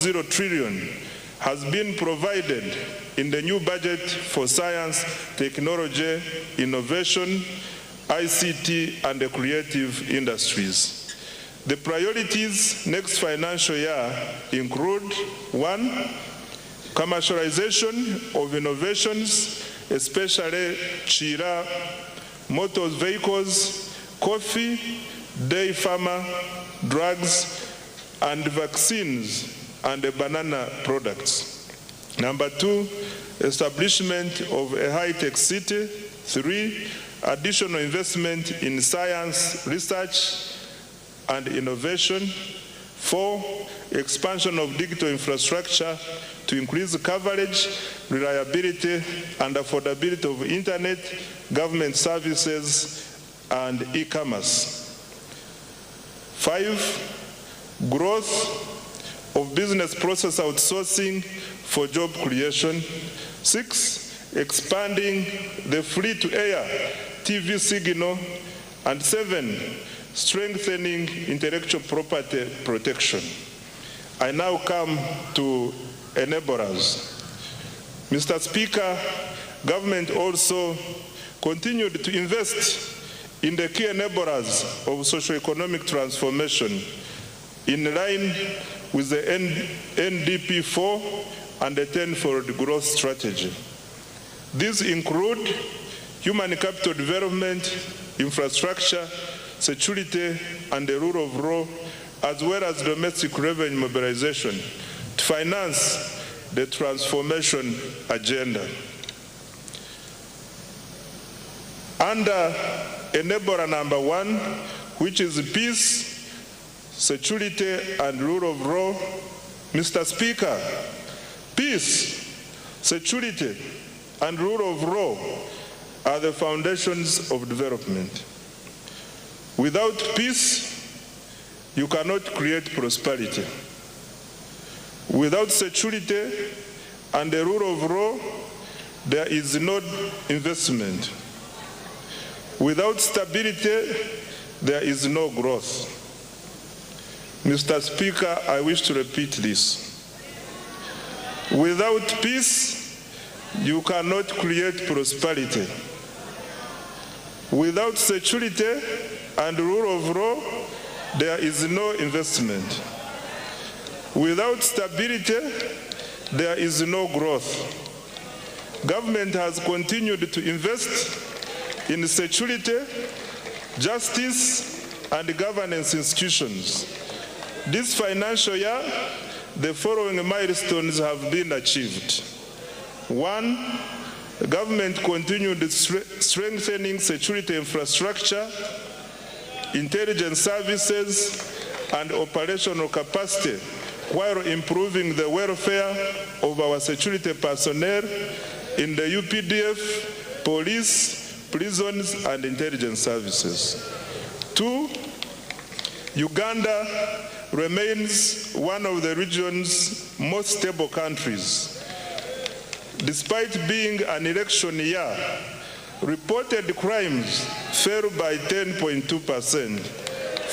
0 trillion has been provided in the new budget for science, technology, innovation, ICT, and the creative industries. The priorities next financial year include: 1. Commercialization of innovations, especially Chira, motor vehicles, coffee, dairy farmer, drugs, and vaccines, and banana products. Number 2, establishment of a high-tech city. 3, additional investment in science, research, and innovation. 4, expansion of digital infrastructure to increase coverage, reliability, and affordability of internet, government services, and e-commerce. 5, growth of business process outsourcing for job creation. 6, expanding the free-to-air TV signal. And 7, strengthening intellectual property protection. I now come to enablers. Mr. Speaker, government also continued to invest in the key enablers of socio-economic transformation in line with the NDP 4 and the 10-fold growth strategy. These include human capital development, infrastructure, security, and the rule of law, as well as domestic revenue mobilization to finance the transformation agenda. Under enabler number 1, which is peace, security, and rule of law, Mr. Speaker, peace, security, and rule of law are the foundations of development. Without peace, you cannot create prosperity. Without security and the rule of law, there is no investment. Without stability, there is no growth. Mr. Speaker, I wish to repeat this. Without peace, you cannot create prosperity. Without security and rule of law, there is no investment. Without stability, there is no growth. Government has continued to invest in security, justice, and governance institutions. This financial year, the following milestones have been achieved. 1, the government continued strengthening security infrastructure, intelligence services, and operational capacity, while improving the welfare of our security personnel in the UPDF, police, prisons, and intelligence services. 2, Uganda remains one of the region's most stable countries. Despite being an election year, reported crimes fell by 10.2%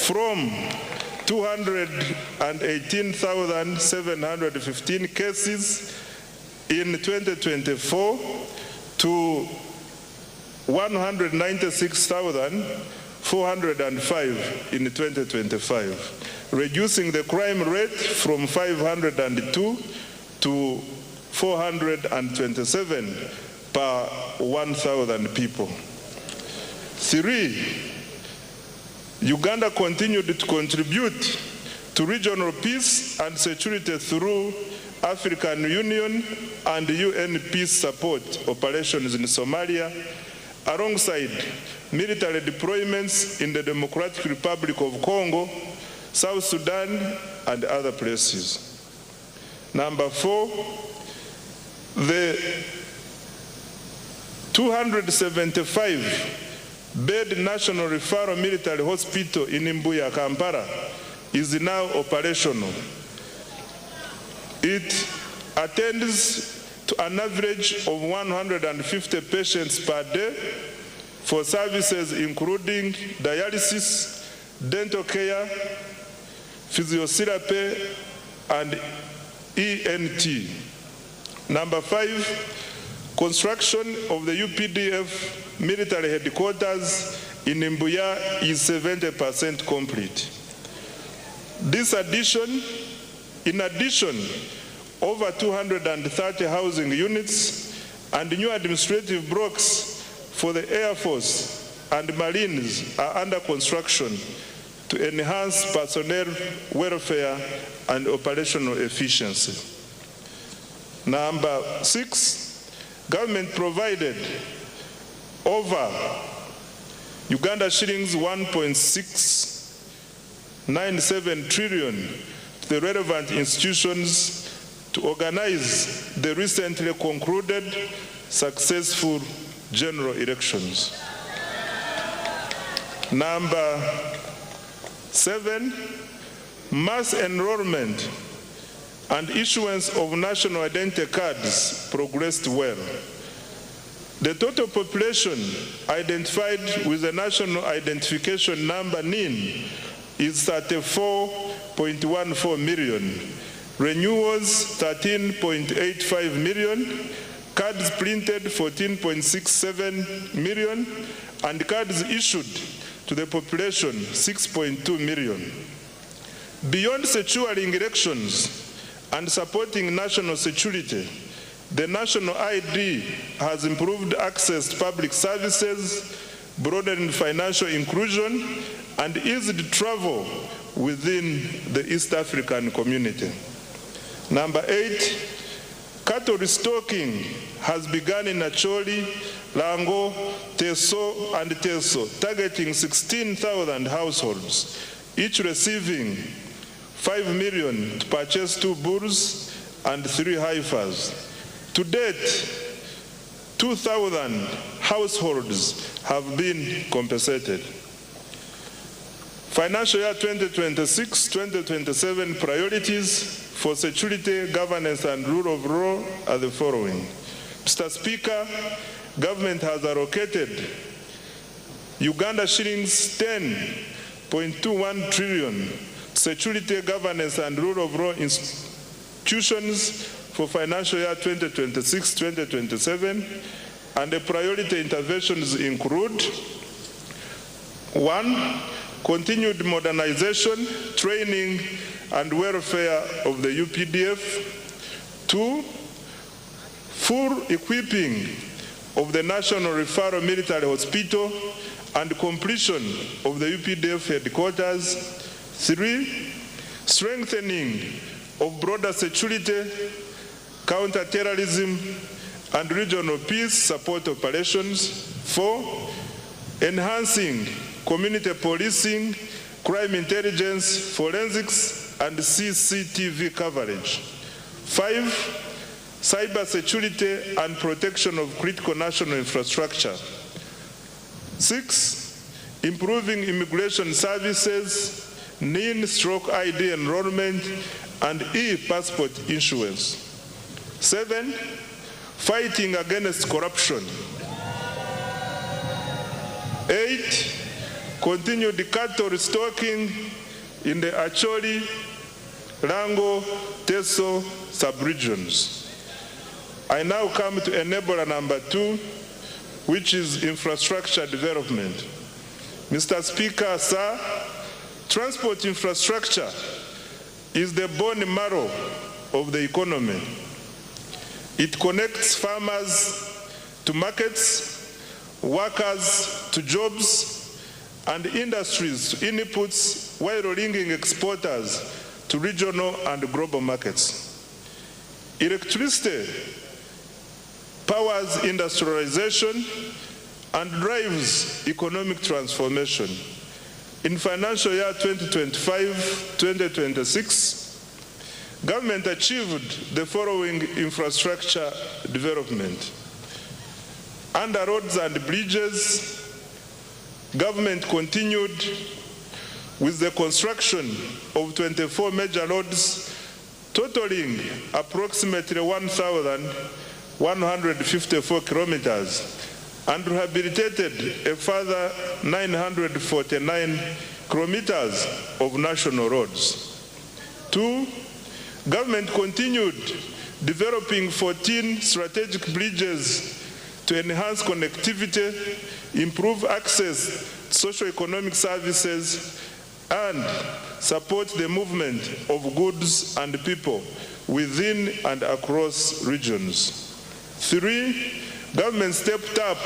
from 218,715 cases in 2024 to 196,405 in 2025, reducing the crime rate from 502 to 427 per 1,000 people. 3, Uganda continued to contribute to regional peace and security through African Union and UN peace support operations in Somalia, alongside military deployments in the Democratic Republic of Congo, South Sudan, and other places. Number 4, the 275-bed National Referral Military Hospital in Mbuya, Kampala, is now operational. It attends to an average of 150 patients per day for services including dialysis, dental care, physiotherapy, and ENT. Number 5, construction of the UPDF military headquarters in Mbuya is 70% complete. In addition, over 230 housing units and new administrative blocks for the Air Force and Marines are under construction to enhance personnel welfare and operational efficiency. Number 6, government provided over Uganda shillings 1.697 trillion to the relevant institutions to organize the recently concluded successful general elections. Number 7, mass enrollment and issuance of national identity cards progressed well. The total population identified with the National Identification Number NIN is 34.14 million, renewals 13.85 million, cards printed 14.67 million, and cards issued to the population 6.2 million. Beyond securing elections and supporting national security, the national ID has improved access to public services, broadened financial inclusion, and eased travel within the East African community. Number 8, cattle restocking has begun in Acholi, Lango, Teso, and Teso, targeting 16,000 households, each receiving 5 million to purchase 2 bulls and 3 heifers. To date, 2,000 households have been compensated. Financial year 2026-2027 priorities for security, governance, and rule of law are the following. Mr. Speaker, government has allocated Uganda shillings 10.21 trillion security, governance, and rule of law institutions for financial year 2026-2027, and the priority interventions include: 1, continued modernization, training, and welfare of the UPDF. 2, full equipping of the National Referral Military Hospital and completion of the UPDF headquarters. 3, strengthening of broader security, counter-terrorism, and regional peace support operations. 4, enhancing community policing, crime intelligence, forensics, and CCTV coverage. 5, cyber security and protection of critical national infrastructure. 6, improving immigration services, NIN/ID enrollment, and e-passport issuance. 7, fighting against corruption. 8, continued cattle restocking in the Acholi, Lango, Teso sub-regions. I now come to enabler number 2, which is infrastructure development. Mr. Speaker, sir, transport infrastructure is the bone marrow of the economy. It connects farmers to markets, workers to jobs, and industries to inputs, while linking exporters to regional and global markets. Electricity powers industrialization and drives economic transformation. In financial year 2025-2026, government achieved the following infrastructure development. Under roads and bridges, government continued with the construction of 24 major roads, totaling approximately 1,154 kilometers, and rehabilitated a further 949 kilometers of national roads. 2, Government continued developing 14 strategic bridges to enhance connectivity, improve access to socio-economic services, and support the movement of goods and people within and across regions. 3, government stepped up